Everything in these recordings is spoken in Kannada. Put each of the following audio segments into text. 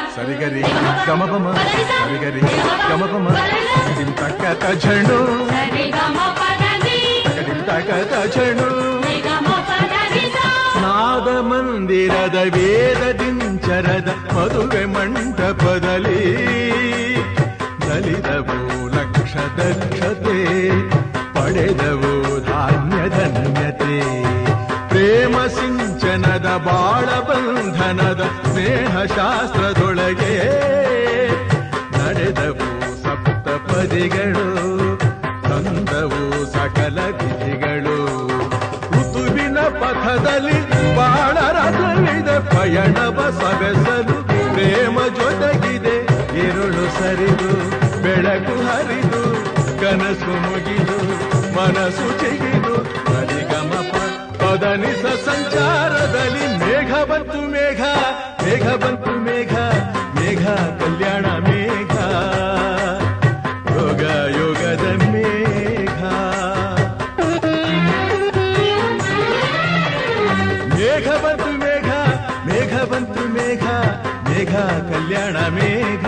సరిగరి గమపమ సరిగరి గమపమ తక్కత ఝణు తక్కత ఝణు ನಾದ ಮಂದಿರದ ವೇದದಿಂಚರದ ಮದುವೆ ಮಂಟಪದಲ್ಲಿ ನಲಿದವು ಲಕ್ಷ ದಕ್ಷತೆ ಪಡೆದವು ಧಾನ್ಯ ಧನ್ಯತೆ ಪ್ರೇಮ ಸಿಂಚನದ ಬಾಳ ಬಂಧನದ ಸ್ನೇಹ ಶಾಸ್ತ್ರದೊಳಗೆ ನಡೆದವು ಸಪ್ತಪದಿಗಳು ತಂದವು ಸಕಲ ವಿಧಿಗಳು ಋತುವಿನ ಪಥದಲ್ಲಿ ಬಾಳ ರಥವಿದೆ ಪಯಣವ ಸವೆಸಲು ಪ್ರೇಮ ಜೊತೆಗಿದೆ ഇരുಳು ಸರಿದು ಬೆಳಕು ಹರಿದು ಕನಸು ಮುಗಿದು ಮನಸ್ಸು ಚಿಗಿದು ಸರಿಗಮಪ ಪದನಿಸ ಸಂಚಾರದಲ್ಲಿ ಮೇಘ ಬಂತು ಮೇಘ ಮೇಘ ಬಂತು ಮೇಘ ಮೇಘ ಕಲ್ಯಾಣ ಮೇಘ ಯೋಗ ಯೋಗದ ಮೇಘ ಮೇಘ ಬಂತು ಮೇಘ ಮೇಘ ಬಂತು ಮೇಘ ಮೇಘ ಕಲ್ಯಾಣ ಮೇಘ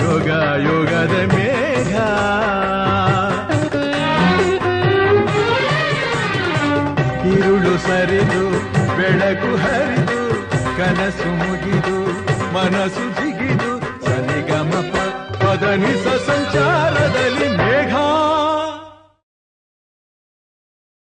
ಯೋಗ ಯೋಗದ ಮೇಘ ഇരുಳು ಸರಿದು ಬೆಳಕು ಹರಿದು ಕನಸು ಮುಗಿದು ಮನಸ್ಸು ಜಿಗಿದು ಸರಿಗಮಪ ಪದನಿಸ ಸಂಚಾರದಲ್ಲಿ